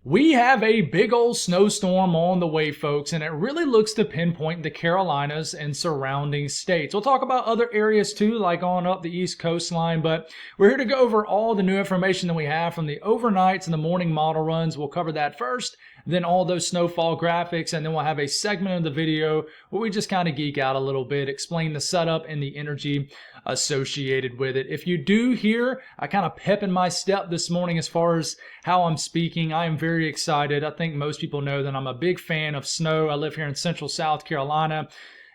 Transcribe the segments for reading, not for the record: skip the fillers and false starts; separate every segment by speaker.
Speaker 1: We have a big old snowstorm on the way, folks, and it really looks to pinpoint the Carolinas and surrounding states. We'll talk about other areas too, like on up the East Coastline, but we're here to go over all the new information that we have from the overnights and the morning model runs. We'll cover that first, then all those snowfall graphics, and then we'll have a segment of the video where we just kind of geek out a little bit, explain the setup and the energy associated with it. If you do hear I kind of pep in my step this morning as far as how I'm speaking, I am very excited. I think most people know that I'm a big fan of snow. I live here in central South Carolina,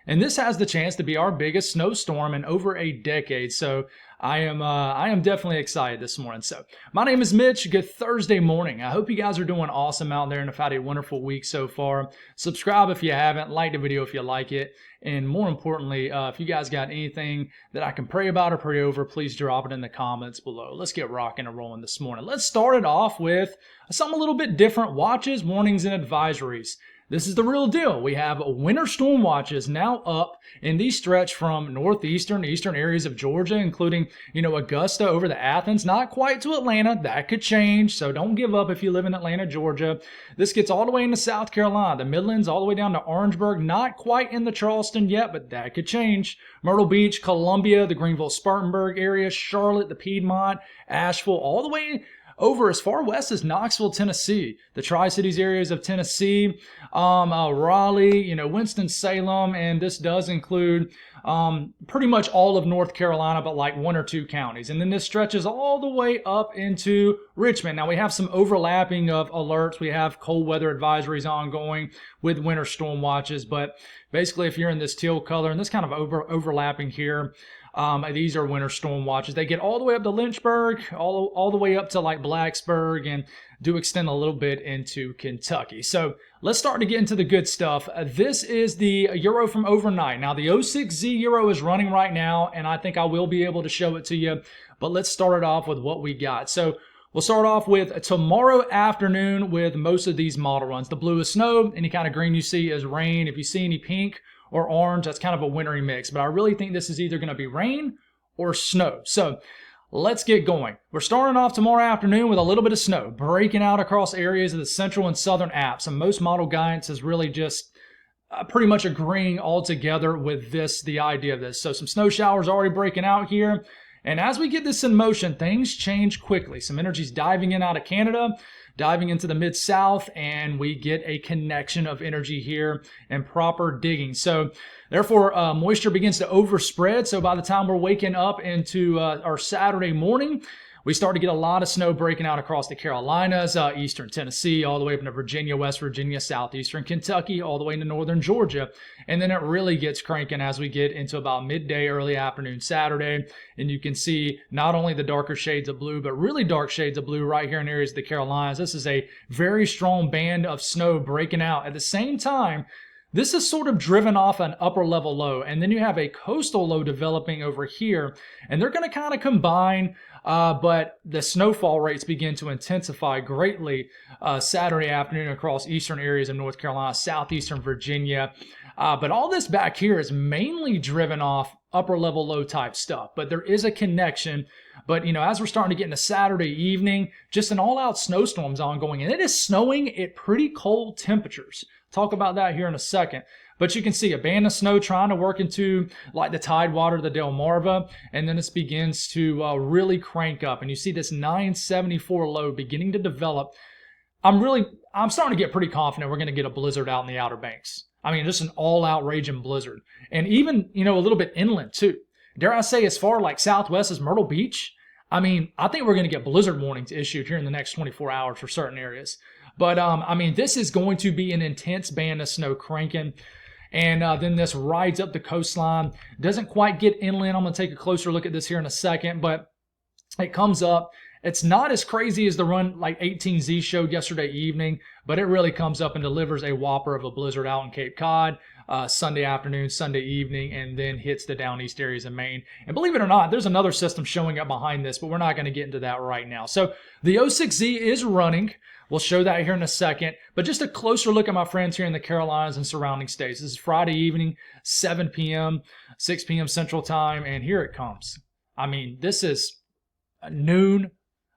Speaker 1: and this has the chance to be our biggest snowstorm in over a decade. So I am definitely excited this morning. So my name is Mitch. Good Thursday morning. I hope you guys are doing awesome out there and have had a wonderful week so far. Subscribe if you haven't. Like the video if you like it. And more importantly, if you guys got anything that I can pray about or pray over, please drop it in the comments below. Let's get rocking and rolling this morning. Let's start it off with something a little bit different. Watches, warnings, and advisories. This is the real deal. We have winter storm watches now up in the stretch from northeastern, eastern areas of Georgia, including, Augusta over to Athens, not quite to Atlanta. That could change, so don't give up if you live in Atlanta, Georgia. This gets all the way into South Carolina, the Midlands, all the way down to Orangeburg, not quite in the Charleston yet, but that could change. Myrtle Beach, Columbia, the Greenville-Spartanburg area, Charlotte, the Piedmont, Asheville, all the way over as far west as Knoxville, Tennessee, the Tri-Cities areas of Tennessee, Raleigh, Winston-Salem, and this does include pretty much all of North Carolina, but like one or two counties. And then this stretches all the way up into Richmond. Now we have some overlapping of alerts. We have cold weather advisories ongoing with winter storm watches, but basically if you're in this teal color and this kind of overlapping here, these are winter storm watches. They get all the way up to Lynchburg, all the way up to like Blacksburg, and do extend a little bit into Kentucky. So let's start to get into the good stuff. This is the Euro from overnight. Now the 06Z Euro is running right now, and I think I will be able to show it to you. But let's start it off with what we got. So we'll start off with tomorrow afternoon with most of these model runs. The blue is snow. Any kind of green you see is rain. If you see any pink or orange, that's kind of a wintry mix. But I really think this is either going to be rain or snow. So let's get going. We're starting off tomorrow afternoon with a little bit of snow breaking out across areas of the central and southern apps. And most model guidance is really just pretty much agreeing all together with the idea of this. So some snow showers already breaking out here. And as we get this in motion, things change quickly. Some energy's diving in out of Canada, diving into the mid-south, and we get a connection of energy here and proper digging. So therefore, moisture begins to overspread. So by the time we're waking up into our Saturday morning, we start to get a lot of snow breaking out across the Carolinas, eastern Tennessee, all the way up into Virginia, West Virginia, southeastern Kentucky, all the way into northern Georgia. And then it really gets cranking as we get into about midday, early afternoon Saturday. And you can see not only the darker shades of blue, but really dark shades of blue right here in areas of the Carolinas. This is a very strong band of snow breaking out. At the same time, this is sort of driven off an upper level low, and then you have a coastal low developing over here, and they're going to kind of combine, but the snowfall rates begin to intensify greatly Saturday afternoon across eastern areas of North Carolina, southeastern Virginia. But all this back here is mainly driven off upper level low type stuff, but there is a connection. But as we're starting to get into Saturday evening, just an all-out snowstorm's ongoing, and it is snowing at pretty cold temperatures. Talk about that here in a second. But you can see a band of snow trying to work into like the Tidewater, the Delmarva, and then it begins to really crank up. And you see this 974 low beginning to develop. I'm starting to get pretty confident we're going to get a blizzard out in the Outer Banks. I mean, just an all-out raging blizzard. And even, a little bit inland too. Dare I say as far like southwest as Myrtle Beach? I mean, I think we're going to get blizzard warnings issued here in the next 24 hours for certain areas. But, this is going to be an intense band of snow cranking. And then this rides up the coastline. Doesn't quite get inland. I'm going to take a closer look at this here in a second. But it comes up. It's not as crazy as the run like 18Z showed yesterday evening. But it really comes up and delivers a whopper of a blizzard out in Cape Cod. Sunday afternoon, Sunday evening, and then hits the down east areas of Maine. And believe it or not, there's another system showing up behind this, but we're not going to get into that right now. So the 06Z is running. We'll show that here in a second. But just a closer look at my friends here in the Carolinas and surrounding states. This is Friday evening, 7 p.m., 6 p.m. Central Time, and here it comes. I mean, this is noon,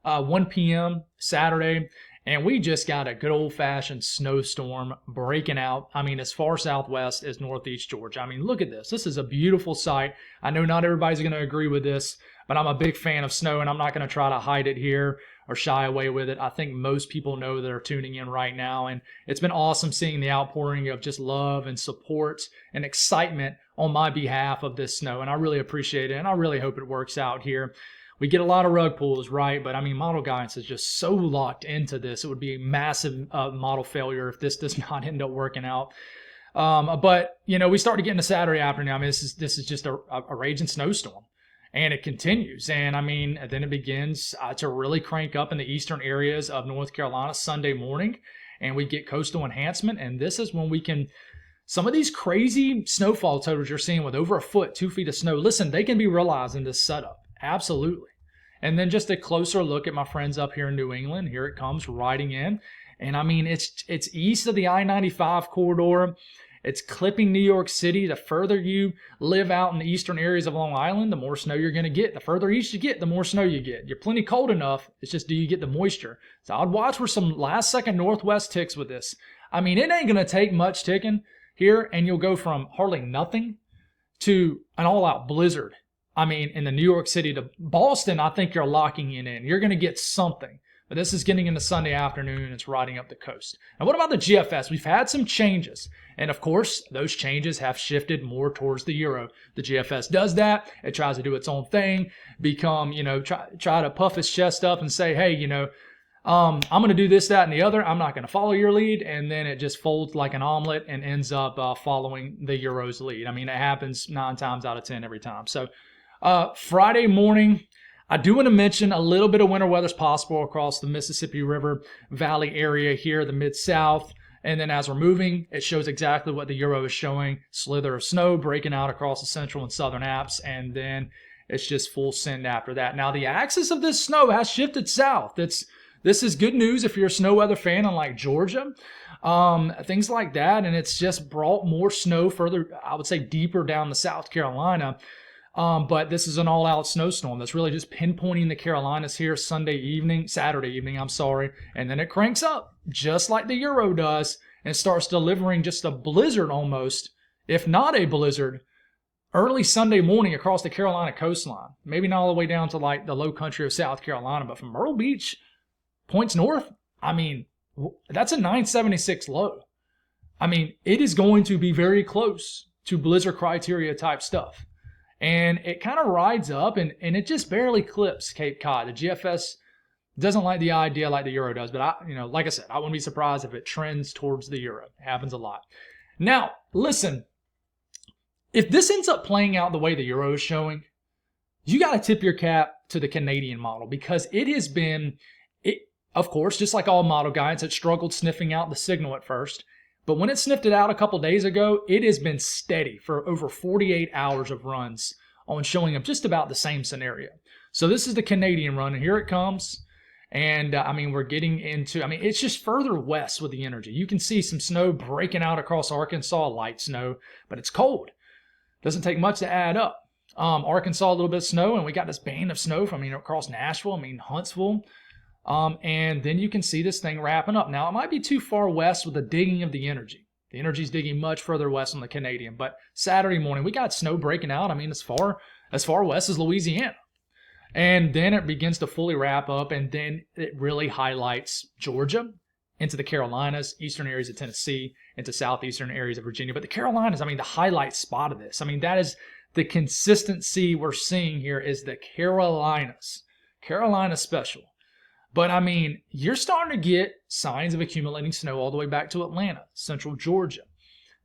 Speaker 1: 1 p.m. Saturday. And we just got a good old-fashioned snowstorm breaking out. I mean, as far southwest as northeast Georgia. I mean, look at this. This is a beautiful sight. I know not everybody's going to agree with this, but I'm a big fan of snow, and I'm not going to try to hide it here or shy away with it. I think most people know that are tuning in right now, and it's been awesome seeing the outpouring of just love and support and excitement on my behalf of this snow, and I really appreciate it, and I really hope it works out here. We get a lot of rug pulls, right? But I mean, model guidance is just so locked into this. It would be a massive model failure if this does not end up working out. But you know, we start to get into Saturday afternoon. I mean, this is just a raging snowstorm, and it continues. And I mean, then it begins to really crank up in the eastern areas of North Carolina Sunday morning, and we get coastal enhancement. And this is when we can. Some of these crazy snowfall totals you're seeing with over a foot, 2 feet of snow. Listen, they can be realized in this setup. Absolutely. And then just a closer look at my friends up here in New England. Here it comes riding in. And I mean, it's east of the I-95 corridor. It's clipping New York City. The further you live out in the eastern areas of Long Island, the more snow you're going to get. The further east you get, the more snow you get. You're plenty cold enough. It's just, do you get the moisture? So I'd watch for some last second northwest ticks with this. I mean, it ain't going to take much ticking here, and you'll go from hardly nothing to an all-out blizzard. I mean, in the New York City to Boston, I think you're locking it in. You're going to get something. But this is getting into Sunday afternoon, and it's riding up the coast. And what about the GFS? We've had some changes. And of course, those changes have shifted more towards the euro. The GFS does that. It tries to do its own thing, try to puff its chest up and say, hey, I'm going to do this, that, and the other. I'm not going to follow your lead. And then it just folds like an omelet and ends up following the euro's lead. I mean, it happens 9 times out of 10 every time. So Friday morning, I do want to mention a little bit of winter weather is possible across the Mississippi River Valley area here, the Mid-South. And then as we're moving, it shows exactly what the euro is showing. Slither of snow breaking out across the central and southern apps. And then it's just full send after that. Now, the axis of this snow has shifted south. This is good news if you're a snow weather fan unlike Georgia. Things like that. And it's just brought more snow further, I would say, deeper down to South Carolina. But this is an all-out snowstorm that's really just pinpointing the Carolinas here Saturday evening, and then it cranks up just like the euro does and starts delivering just a blizzard almost, if not a blizzard, early Sunday morning across the Carolina coastline. Maybe not all the way down to like the low country of South Carolina, but from Myrtle Beach, points north, I mean, that's a 976 low. I mean, it is going to be very close to blizzard criteria type stuff. And it kind of rides up and it just barely clips Cape Cod. The GFS doesn't like the idea like the euro does, but like I said, I wouldn't be surprised if it trends towards the euro. It happens a lot. Now, listen, if this ends up playing out the way the euro is showing, you got to tip your cap to the Canadian model because it has been, of course, just like all model guides, it struggled sniffing out the signal at first. But when it sniffed it out a couple days ago, it has been steady for over 48 hours of runs on showing up just about the same scenario. So this is the Canadian run, and here it comes. And we're getting into, it's just further west with the energy. You can see some snow breaking out across Arkansas, light snow, but it's cold. Doesn't take much to add up. Arkansas, a little bit of snow, and we got this band of snow from, across Nashville, Huntsville. And then you can see this thing wrapping up. Now, it might be too far west with the digging of the energy. The energy's digging much further west on the Canadian. But Saturday morning, we got snow breaking out. As far west as Louisiana. And then it begins to fully wrap up, and then it really highlights Georgia into the Carolinas, eastern areas of Tennessee, into southeastern areas of Virginia. But the Carolinas, the highlight spot of this. That is the consistency we're seeing here is the Carolinas. Carolina special. But you're starting to get signs of accumulating snow all the way back to Atlanta, central Georgia,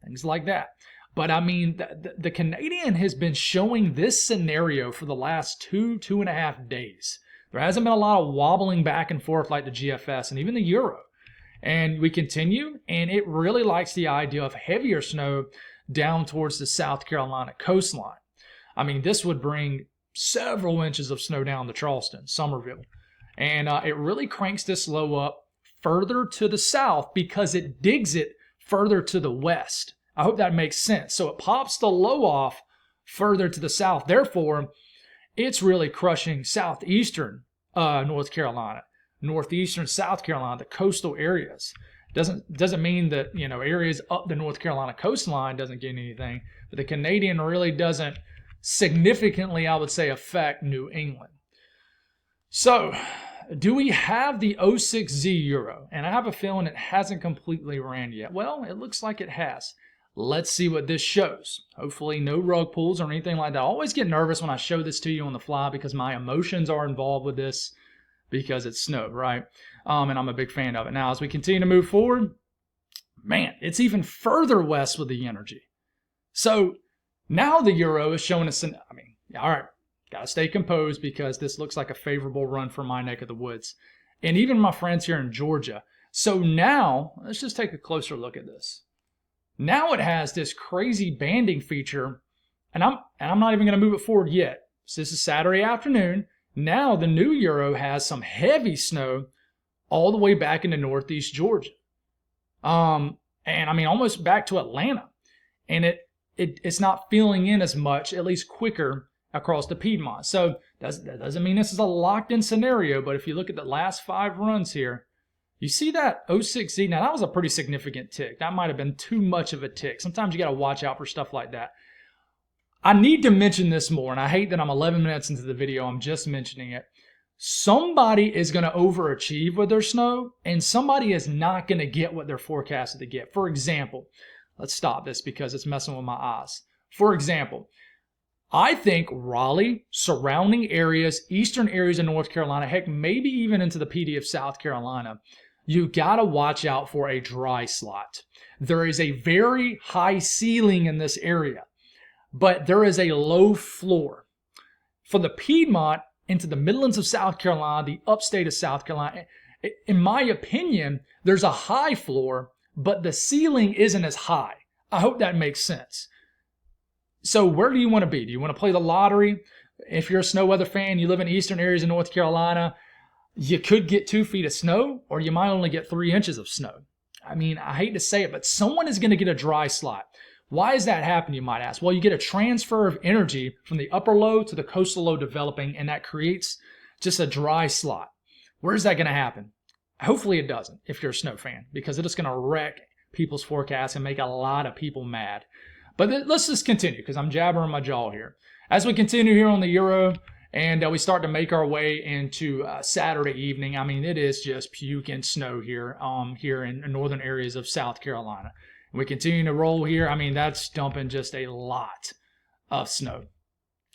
Speaker 1: things like that. But the Canadian has been showing this scenario for the last 2.5 days. There hasn't been a lot of wobbling back and forth like the GFS and even the euro. And we continue, and it really likes the idea of heavier snow down towards the South Carolina coastline. This would bring several inches of snow down to Charleston, Summerville. And it really cranks this low up further to the south because it digs it further to the west. I hope that makes sense. So it pops the low off further to the south. Therefore, it's really crushing southeastern North Carolina. northeastern South Carolina, the coastal areas. Doesn't mean that, you know, areas up the North Carolina coastline doesn't get anything, but the Canadian really doesn't significantly, I would say, affect New England. So, do we have the 06Z Euro? And I have a feeling it hasn't completely ran yet. Well, it looks like it has. Let's see what this shows. Hopefully no rug pulls or anything like that. I always get nervous when I show this to you on the fly because my emotions are involved with this because it's snow, right? And I'm a big fan of it. Now, as we continue to move forward, man, it's even further west with the energy. So now the Euro is showing us, all right, got to stay composed because this looks like a favorable run for my neck of the woods. And even my friends here in Georgia. So now, let's just take a closer look at this. Now it has this crazy banding feature, and I'm not even going to move it forward yet. So this is Saturday afternoon. Now the new Euro has some heavy snow all the way back into northeast Georgia. And I mean almost back to Atlanta. And it's not filling in as much, at least quicker, across the Piedmont. So that doesn't mean this is a locked-in scenario, but if you look at the last 5 runs here, you see that 06Z. Now that was a pretty significant tick. That might have been too much of a tick. Sometimes you got to watch out for stuff like that. I need to mention this more, and I hate that I'm 11 minutes into the video. I'm just mentioning it. Somebody is going to overachieve with their snow, and somebody is not going to get what they're forecasted to get. For example, let's stop this because it's messing with my eyes. For example, I think Raleigh, surrounding areas, eastern areas of North Carolina, heck, maybe even into the PD of South Carolina, you got to watch out for a dry slot. There is a very high ceiling in this area, but there is a low floor. For the Piedmont into the Midlands of South Carolina, the upstate of South Carolina, in my opinion, there's a high floor, but the ceiling isn't as high. I hope that makes sense. So where do you want to be? Do you want to play the lottery? If you're a snow weather fan, you live in eastern areas of North Carolina, you could get 2 feet of snow, or you might only get 3 inches of snow. I mean, I hate to say it, but someone is going to get a dry slot. Why does that happen, you might ask? Well, you get a transfer of energy from the upper low to the coastal low developing, and that creates just a dry slot. Where's that going to happen? Hopefully it doesn't, if you're a snow fan, because it is going to wreck people's forecasts and make a lot of people mad. But let's just continue, because I'm jabbering my jaw here. As we continue here on the Euro, and we start to make our way into Saturday evening, I mean, it is just puking snow here, here in northern areas of South Carolina. We continue to roll here. I mean, that's dumping just a lot of snow.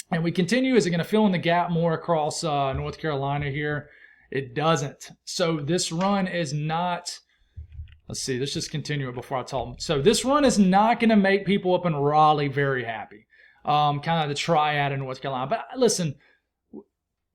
Speaker 1: And we continue. Is it going to fill in the gap more across North Carolina here? It doesn't. So this run is not, let's see, let's just continue it before I talk. So this run is not going to make people up in Raleigh very happy. Kind of the triad in North Carolina. But listen,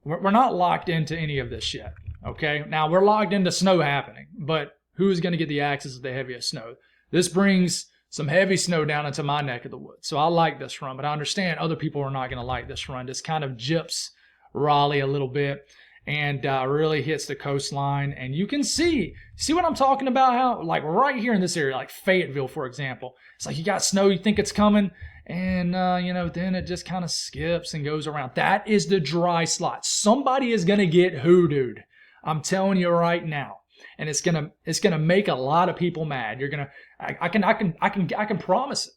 Speaker 1: we're not locked into any of this yet. Okay? Now, we're locked into snow happening. But who is going to get the access to the heaviest snow? This brings some heavy snow down into my neck of the woods. So I like this run, but I understand other people are not going to like this run. This kind of gyps Raleigh a little bit and really hits the coastline. And you can see what I'm talking about? How, like right here in this area, like Fayetteville, for example, it's like you got snow, you think it's coming, and then it just kind of skips and goes around. That is the dry slot. Somebody is going to get hoodooed. I'm telling you right now. And it's gonna make a lot of people mad. I can promise it.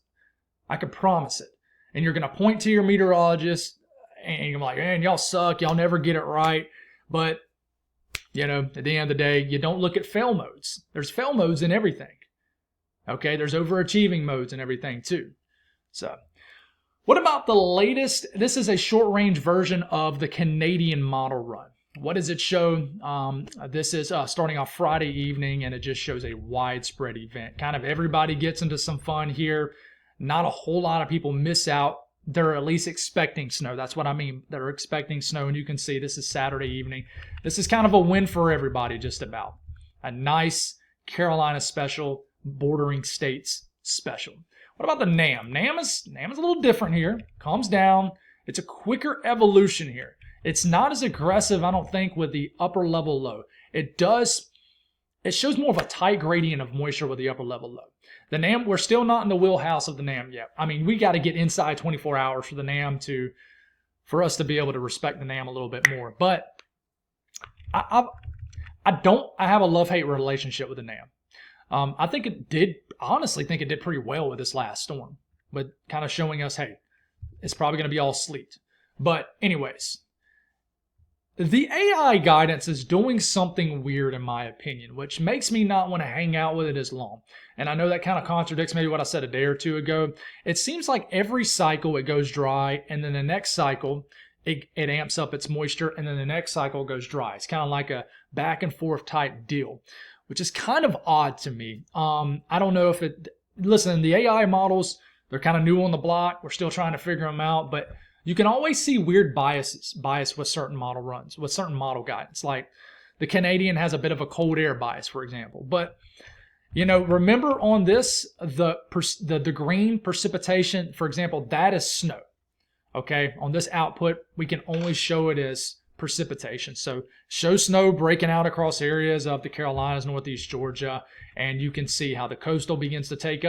Speaker 1: I can promise it. And you're gonna point to your meteorologist and you're like, man, y'all suck. Y'all never get it right. But at the end of the day, you don't look at fail modes. There's fail modes in everything. Okay, there's overachieving modes and everything too. So, what about the latest? This is a short-range version of the Canadian model run. What does it show? This is starting off Friday evening, and it just shows a widespread event. Kind of everybody gets into some fun here. Not a whole lot of people miss out. They're at least expecting snow. That's what I mean. They're expecting snow, and you can see this is Saturday evening. This is kind of a win for everybody, just about. A nice Carolina special, bordering states special. What about the NAM? NAM is a little different here. Calms down. It's a quicker evolution here. It's not as aggressive, I don't think, with the upper level low. It shows more of a tight gradient of moisture with the upper level low. The NAM, we're still not in the wheelhouse of the NAM yet. I mean, we got to get inside 24 hours for the NAM for us to be able to respect the NAM a little bit more. But I I have a love-hate relationship with the NAM. I think honestly think it did pretty well with this last storm, but kind of showing us, hey, it's probably going to be all sleet. But anyways, the AI guidance is doing something weird in my opinion, which makes me not want to hang out with it as long. And I know that kind of contradicts maybe what I said a day or two ago. It seems like every cycle it goes dry, and then the next cycle it amps up its moisture, and then the next cycle goes dry. It's kind of like a back and forth type deal, which is kind of odd to me. I don't know if listen, the AI models, they're kind of new on the block. We're still trying to figure them out, but you can always see weird bias with certain model runs, with certain model guidance. Like the Canadian has a bit of a cold air bias, for example. But, remember on this, the green precipitation, for example, that is snow. Okay, on this output, we can only show it as precipitation. So show snow breaking out across areas of the Carolinas, Northeast Georgia, and you can see how the coastal begins to take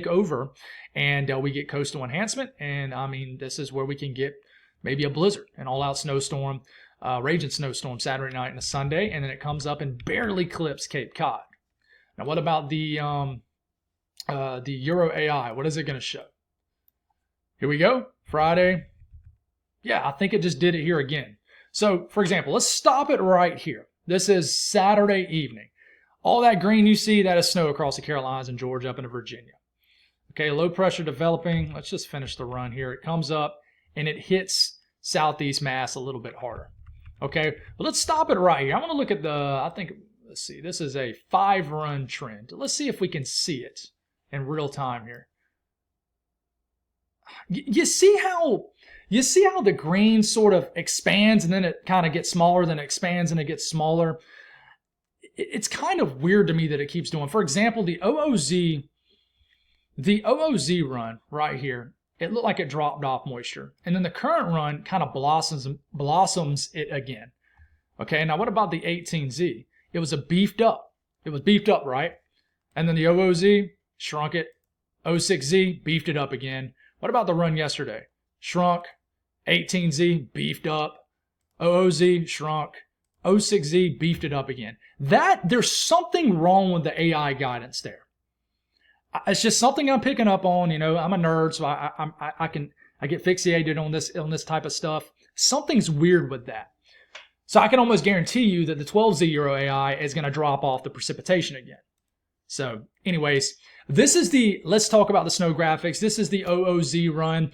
Speaker 1: over, and we get coastal enhancement. And I mean, this is where we can get maybe a blizzard, an all-out snowstorm, raging snowstorm Saturday night and a Sunday, and then it comes up and barely clips Cape Cod. Now, what about the Euro AI? What is it going to show? Here we go. Friday. Yeah, I think it just did it here again. So, for example, let's stop it right here. This is Saturday evening. All that green you see, that is snow across the Carolinas and Georgia up into Virginia. Okay, low pressure developing. Let's just finish the run here. It comes up and it hits southeast Mass a little bit harder. Okay, but let's stop it right here. I want to look at let's see, this is a 5-run trend. Let's see if we can see it in real time here. You see how the green sort of expands and then it kind of gets smaller, then it expands and it gets smaller. It's kind of weird to me that it keeps doing. For example, the OOZ run right here, it looked like it dropped off moisture. And then the current run kind of blossoms it again. Okay, now what about the 18Z? It was beefed up, right? And then the OOZ shrunk it. 06Z beefed it up again. What about the run yesterday? Shrunk. 18Z beefed up. OOZ shrunk. 06Z beefed it up again. There's something wrong with the AI guidance there. It's just something I'm picking up on. I'm a nerd, so I get fixated on this type of stuff. Something's weird with that. So I can almost guarantee you that the 12Z Euro AI is going to drop off the precipitation again. So anyways, let's talk about the snow graphics. This is the OOZ run.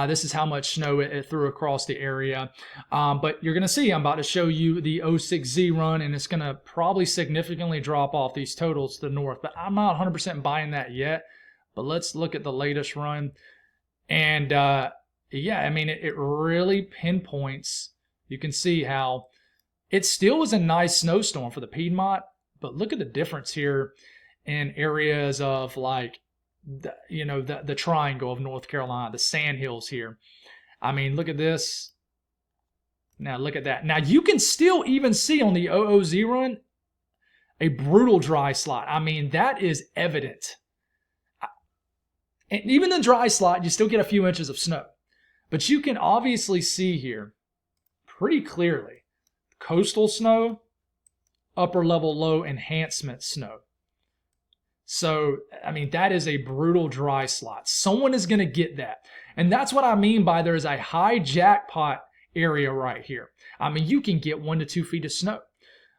Speaker 1: This is how much snow it threw across the area. But you're going to see, I'm about to show you the 06Z run, and it's going to probably significantly drop off these totals to the north. But I'm not 100% buying that yet. But let's look at the latest run. And yeah, I mean, it really pinpoints. You can see how it still was a nice snowstorm for the Piedmont. But look at the difference here in areas of like, the triangle of North Carolina, the sand hills here. I mean, look at this. Now look at that. Now you can still even see on the OOZ run a brutal dry slot. I mean, that is evident. And even the dry slot, you still get a few inches of snow. But you can obviously see here pretty clearly coastal snow, upper level low enhancement snow. So, I mean, that is a brutal dry slot. Someone is going to get that. And that's what I mean by there's a high jackpot area right here. I mean, you can get 1 to 2 feet of snow.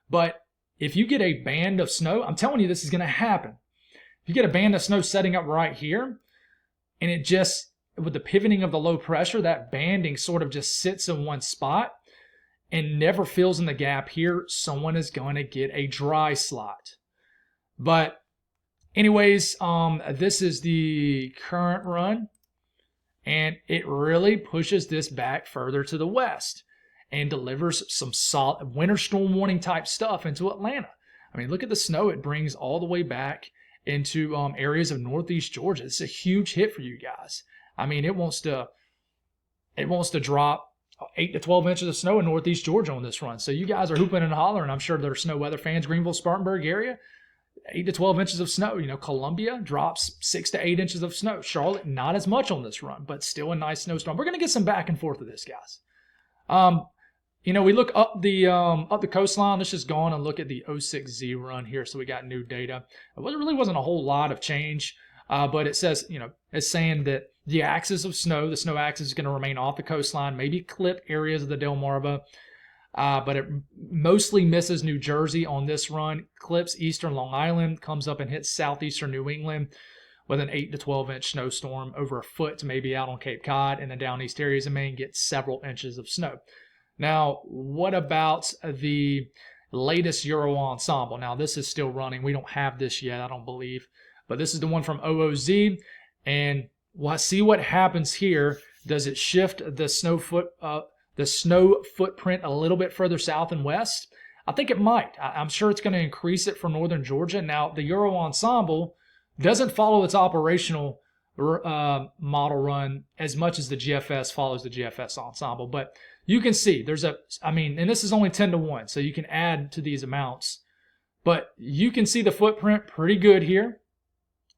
Speaker 1: But if you get a band of snow, I'm telling you this is going to happen. If you get a band of snow setting up right here, and it just, with the pivoting of the low pressure, that banding sort of just sits in one spot and never fills in the gap here, someone is going to get a dry slot. But anyways, this is the current run, and it really pushes this back further to the west and delivers some solid winter storm warning type stuff into Atlanta. I mean, look at the snow it brings all the way back into areas of Northeast Georgia. It's a huge hit for you guys. I mean, it wants to drop 8 to 12 inches of snow in Northeast Georgia on this run. So you guys are hooping and hollering. I'm sure there are snow weather fans, Greenville, Spartanburg area. 8 to 12 inches of snow. Columbia drops 6 to 8 inches of snow. Charlotte, not as much on this run, but still a nice snowstorm. We're going to get some back and forth of this, guys. we look up the coastline. Let's just go on and look at the 06Z run here. So we got new data. It really wasn't a whole lot of change, but it says, it's saying that the axis of snow, the snow axis, is going to remain off the coastline, maybe clip areas of the Delmarva, but it mostly misses New Jersey on this run, clips eastern Long Island, comes up and hits southeastern New England with an 8 to 12 inch snowstorm, over a foot to maybe out on Cape Cod, and the down east areas of Maine get several inches of snow. Now, what about the latest Euro ensemble? Now, this is still running. We don't have this yet, I don't believe, but this is the one from OOZ, and we'll see what happens here. Does it shift the snow footprint a little bit further south and west? I think it might. I'm sure it's going to increase it for northern Georgia. Now, the Euro ensemble doesn't follow its operational model run as much as the GFS follows the GFS ensemble, but you can see and this is only 10 to 1, so you can add to these amounts, but you can see the footprint pretty good here.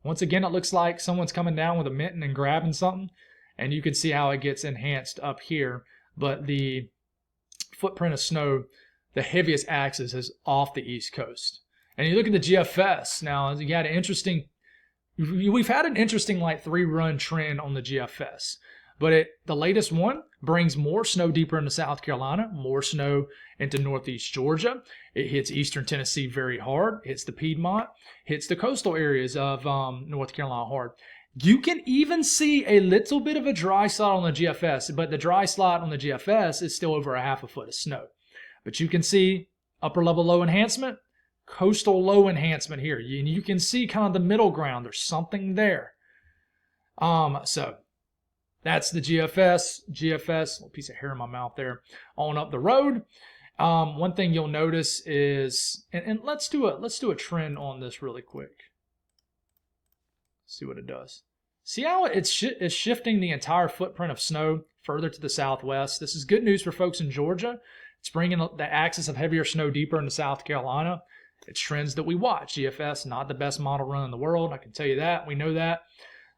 Speaker 1: Once again, it looks like someone's coming down with a mitten and grabbing something, and you can see how it gets enhanced up here, but the footprint of snow, the heaviest axis is off the East Coast. And you look at the GFS, now we've had an interesting like 3-run trend on the GFS. But the latest one brings more snow deeper into South Carolina, more snow into northeast Georgia. It hits eastern Tennessee very hard, hits the Piedmont, hits the coastal areas of North Carolina hard. You can even see a little bit of a dry slot on the GFS, but the dry slot on the GFS is still over a half a foot of snow. But you can see upper level low enhancement, coastal low enhancement here. And you can see kind of the middle ground. There's something there. So that's the GFS, little piece of hair in my mouth there, on up the road. One thing you'll notice is, and let's do a trend on this really quick. See what it does. See how it's shifting the entire footprint of snow further to the southwest. This is good news for folks in Georgia. It's bringing the axis of heavier snow deeper into South Carolina. It's trends that we watch. GFS, not the best model run in the world, I can tell you that. We know that.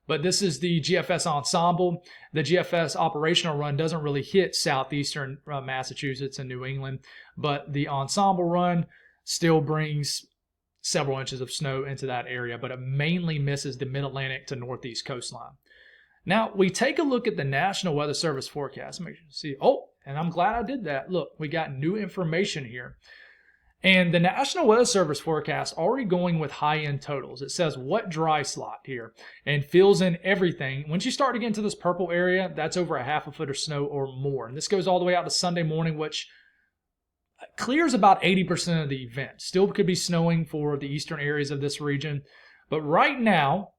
Speaker 1: But this is the GFS ensemble. The GFS operational run doesn't really hit southeastern Massachusetts and New England, but the ensemble run still brings several inches of snow into that area, but it mainly misses the mid-Atlantic to northeast coastline. Now, we take a look at the National Weather Service forecast. Make sure you see, and I'm glad I did that. Look, we got new information here. And the National Weather Service forecast already going with high-end totals. It says what dry slot here and fills in everything. Once you start to get into this purple area, that's over a half a foot of snow or more. And this goes all the way out to Sunday morning, which clears about 80% of the event. Still could be snowing for the eastern areas of this region. But right now,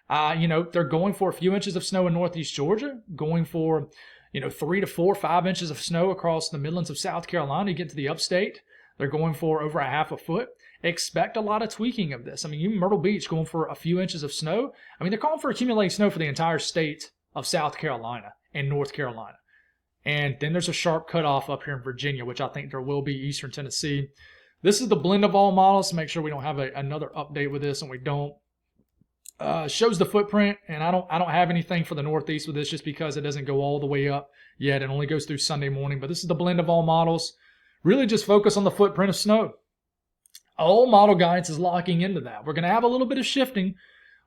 Speaker 1: they're going for a few inches of snow in northeast Georgia, going for, 3 to 4, 5 inches of snow across the Midlands of South Carolina. You get to the upstate, they're going for over a half a foot. Expect a lot of tweaking of this. Even Myrtle Beach going for a few inches of snow. They're calling for accumulating snow for the entire state of South Carolina and North Carolina. And then there's a sharp cutoff up here in Virginia, which I think there will be eastern Tennessee. This is the blend of all models to make sure we don't have another update with this, and we don't. Shows the footprint, and I don't have anything for the northeast with this just because it doesn't go all the way up yet. It only goes through Sunday morning. But this is the blend of all models. Really just focus on the footprint of snow. All model guidance is locking into that. We're going to have a little bit of shifting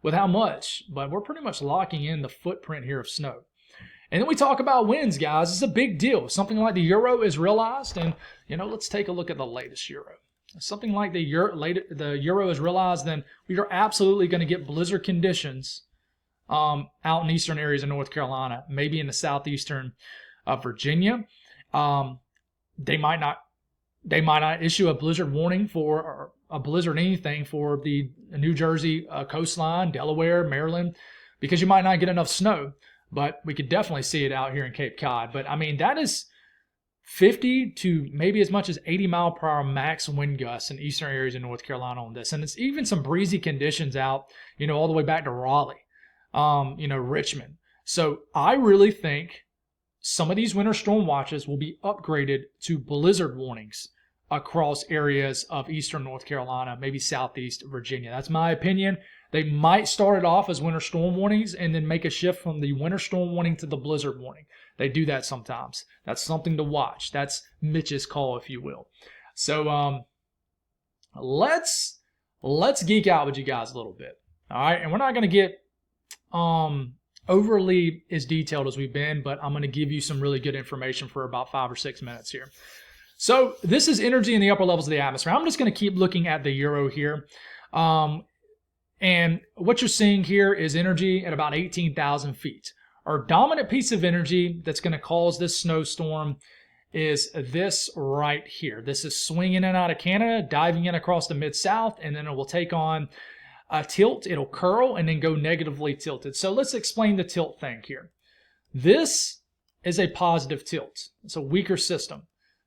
Speaker 1: with how much, but we're pretty much locking in the footprint here of snow. And then we talk about winds, guys. It's a big deal. Something like the Euro is realized, and let's take a look at the latest Euro. Something like the Euro is realized, then we are absolutely going to get blizzard conditions out in eastern areas of North Carolina, maybe in the southeastern of Virginia. They might not issue a blizzard warning or a blizzard anything for the New Jersey coastline, Delaware, Maryland, because you might not get enough snow. But we could definitely see it out here in Cape Cod. But that is 50 to maybe as much as 80 mile per hour max wind gusts in eastern areas of North Carolina on this. And it's even some breezy conditions out, all the way back to Raleigh, Richmond. So I really think some of these winter storm watches will be upgraded to blizzard warnings across areas of eastern North Carolina, maybe southeast Virginia. That's my opinion. They might start it off as winter storm warnings and then make a shift from the winter storm warning to the blizzard warning. They do that sometimes. That's something to watch. That's Mitch's call, if you will. So let's geek out with you guys a little bit. All right, and we're not going to get overly as detailed as we've been, but I'm going to give you some really good information for about 5 or 6 minutes here. So this is energy in the upper levels of the atmosphere. I'm just going to keep looking at the euro here. And what you're seeing here is energy at about 18,000 feet. Our dominant piece of energy that's going to cause this snowstorm is this right here. This is swinging in and out of Canada, diving in across the Mid-South, and then it will take on a tilt. It'll curl and then go negatively tilted. So let's explain the tilt thing here. This is a positive tilt. It's a weaker system.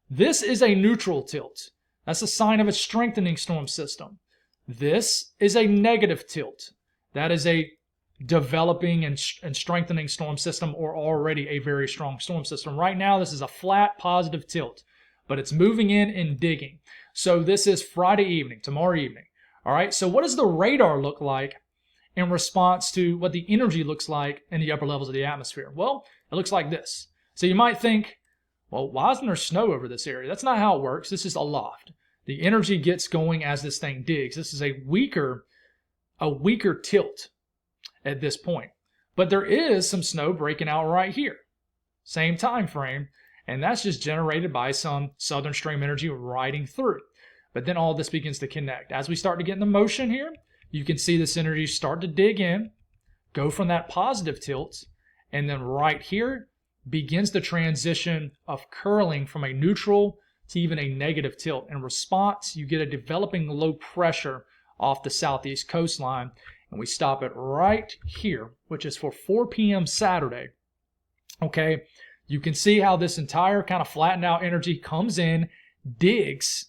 Speaker 1: This is a neutral tilt. That's a sign of a strengthening storm system. This is a negative tilt. That is a developing and strengthening storm system, or already a very strong storm system. Right now, this is a flat positive tilt, but it's moving in and digging. So this is Friday evening, tomorrow evening. All right, so what does the radar look like in response to what the energy looks like in the upper levels of the atmosphere? Well, it looks like this. So you might think, well, why isn't there snow over this area? That's not how it works. This is a loft. The energy gets going as this thing digs. This is a weaker tilt at this point. But there is some snow breaking out right here. Same time frame, and that's just generated by some southern stream energy riding through. But then all this begins to connect. As we start to get in the motion here, you can see this energy start to dig in, go from that positive tilt, and then right here begins the transition of curling from a neutral to even a negative tilt. In response, you get a developing low pressure off the southeast coastline, and we stop it right here, which is for 4 p.m. Saturday. Okay, you can see how this entire kind of flattened out energy comes in, digs,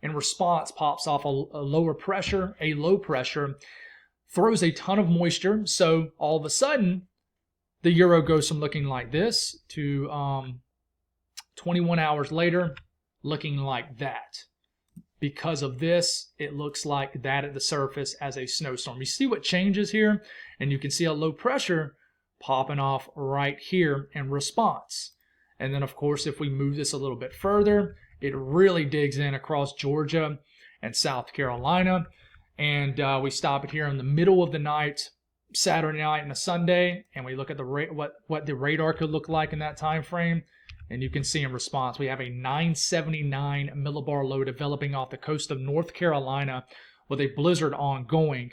Speaker 1: in response pops off a lower pressure, a low pressure, throws a ton of moisture. So all of a sudden, the euro goes from looking like this to 21 hours later, looking like that. Because of this, it looks like that at the surface as a snowstorm. You see what changes here? And you can see a low pressure popping off right here in response. And then, of course, if we move this a little bit further, it really digs in across Georgia and South Carolina. And we stop it here in the middle of the night, Saturday night and a Sunday, and we look at what the radar could look like in that time frame. And you can see in response, we have a 979 millibar low developing off the coast of North Carolina with a blizzard ongoing.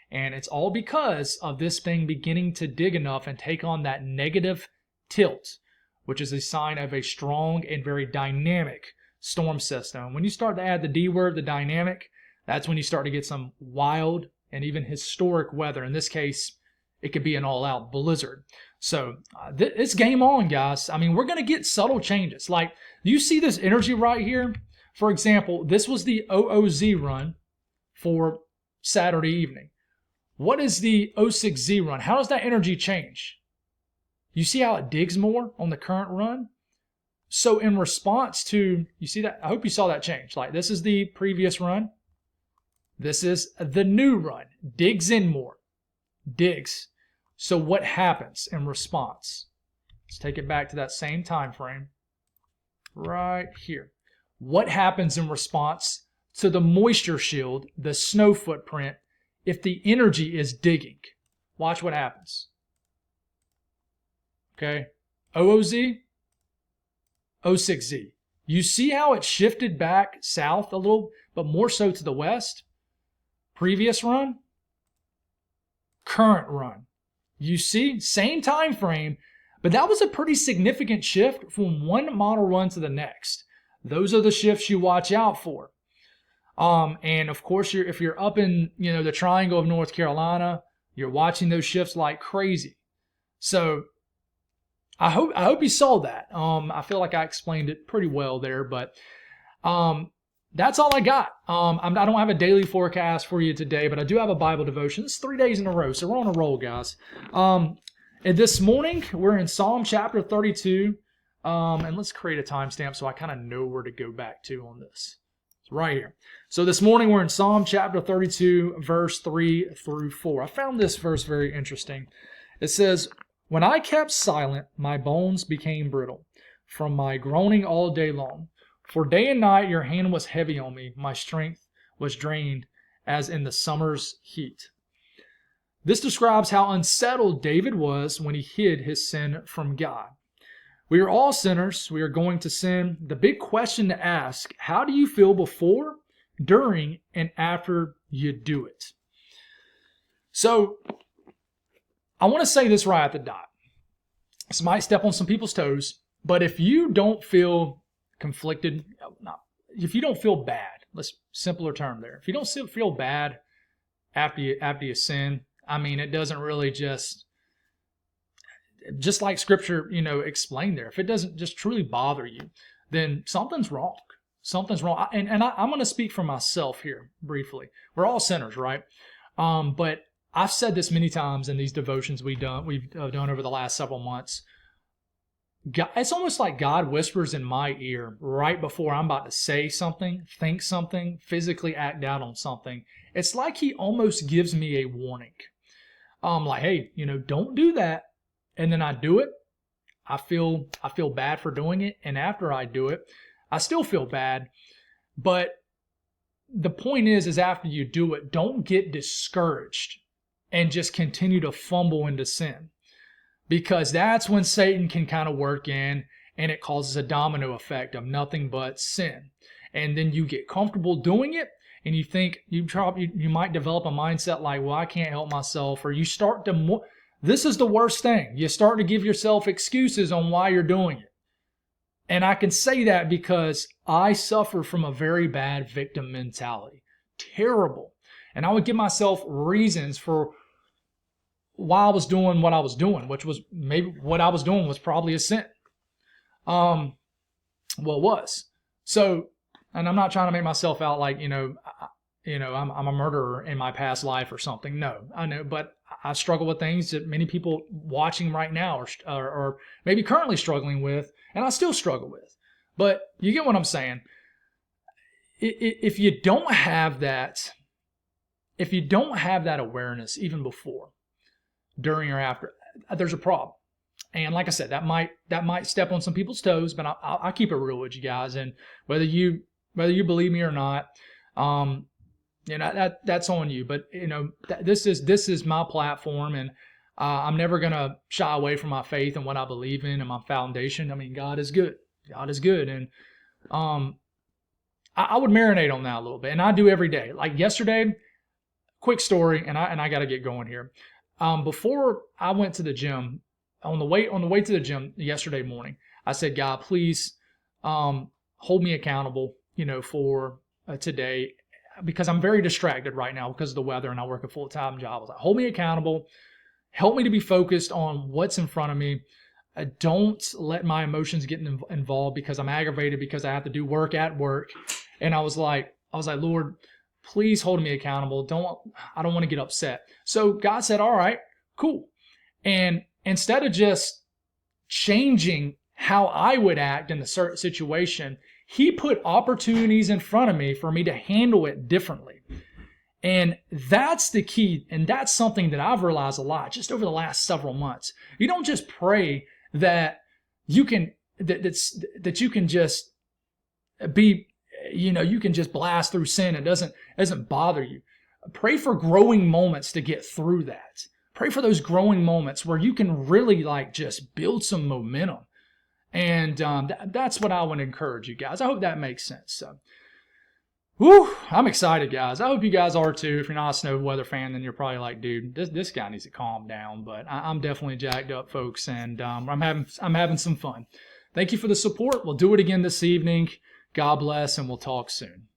Speaker 1: And it's all because of this thing beginning to dig enough and take on that negative tilt, which is a sign of a strong and very dynamic storm system. When you start to add the D word, the dynamic, that's when you start to get some wild and even historic weather. In this case, it could be an all-out blizzard. So it's game on, guys. I mean, we're going to get subtle changes. Like, you see this energy right here? For example, this was the OOZ run for Saturday evening. What is the 06Z run? How does that energy change? You see how it digs more on the current run? So in response to, you see that? I hope you saw that change. Like, this is the previous run. This is the new run. Digs in more. Digs. So what happens in response? Let's take it back to that same time frame. Right here. What happens in response to the moisture shield, the snow footprint, if the energy is digging? Watch what happens. Okay. OOZ, 06Z. You see how it shifted back south a little, but more so to the west? Previous run, current run. You see, same time frame, but that was a pretty significant shift from one model run to the next. Those are the shifts you watch out for. And of course, if you're up in the triangle of North Carolina, you're watching those shifts like crazy. So I hope you saw that. I feel like I explained it pretty well there, but that's all I got. I don't have a daily forecast for you today, but I do have a Bible devotion. It's 3 days in a row, so we're on a roll, guys. And this morning, we're in Psalm chapter 32. And let's create a timestamp so I kind of know where to go back to on this. It's right here. So this morning, we're in Psalm chapter 32, verse 3 through 4. I found this verse very interesting. It says, When I kept silent, my bones became brittle from my groaning all day long. For day and night your hand was heavy on me. My strength was drained as in the summer's heat. This describes how unsettled David was when he hid his sin from God. We are all sinners. We are going to sin. The big question to ask, how do you feel before, during, and after you do it? So, I want to say this right at the dot. This might step on some people's toes, but if you don't feel conflicted, if you don't feel bad, let's simpler term there. If you don't feel bad after you sin, I mean, it doesn't really just like Scripture, explained there. If it doesn't just truly bother you, then something's wrong. Something's wrong. And I'm going to speak for myself here briefly. We're all sinners, right? But I've said this many times in these devotions we've done over the last several months. God, it's almost like God whispers in my ear right before I'm about to say something, think something, physically act out on something. It's like he almost gives me a warning. Like, hey, don't do that. And then I do it. I feel bad for doing it. And after I do it, I still feel bad. But the point is after you do it, don't get discouraged and just continue to fumble into sin. Because that's when Satan can kind of work in, and it causes a domino effect of nothing but sin. And then you get comfortable doing it, and you think you might develop a mindset like, well, I can't help myself, or you start to, this is the worst thing. You start to give yourself excuses on why you're doing it. And I can say that because I suffer from a very bad victim mentality. Terrible. And I would give myself reasons for why I was doing what I was doing, which was maybe what I was doing was probably a sin. Well, it was. So, and I'm not trying to make myself out like, I'm a murderer in my past life or something. No, I know, but I struggle with things that many people watching right now are maybe currently struggling with, and I still struggle with. But you get what I'm saying. If you don't have that awareness even before, during or after, there's a problem. And like I said, that might step on some people's toes, but I keep it real with you guys. And whether you believe me or not, that's on you. But this is my platform, and I'm never gonna shy away from my faith and what I believe in and my foundation. I mean, God is good. God is good, and I would marinate on that a little bit, and I do every day. Like yesterday, quick story, and I got to get going here. Before I went to the gym, on the way to the gym yesterday morning, I said, God, please hold me accountable, for today, because I'm very distracted right now because of the weather and I work a full-time job. I was like, hold me accountable, help me to be focused on what's in front of me. Don't let my emotions get involved because I'm aggravated because I have to do work at work. And I was like, Lord, please hold me accountable. I don't want to get upset. So God said, all right, cool. And instead of just changing how I would act in a certain situation, he put opportunities in front of me for me to handle it differently. And that's the key. And that's something that I've realized a lot just over the last several months. You don't just pray that you can, that you can just be, you can just blast through sin. It doesn't bother you. Pray for growing moments to get through that. Pray for those growing moments where you can really just build some momentum. And that's what I want to encourage you guys. I hope that makes sense. So, I'm excited, guys. I hope you guys are too. If you're not a snow weather fan, then you're probably like, dude, this guy needs to calm down. But I'm definitely jacked up, folks, and I'm having some fun. Thank you for the support. We'll do it again this evening. God bless, and we'll talk soon.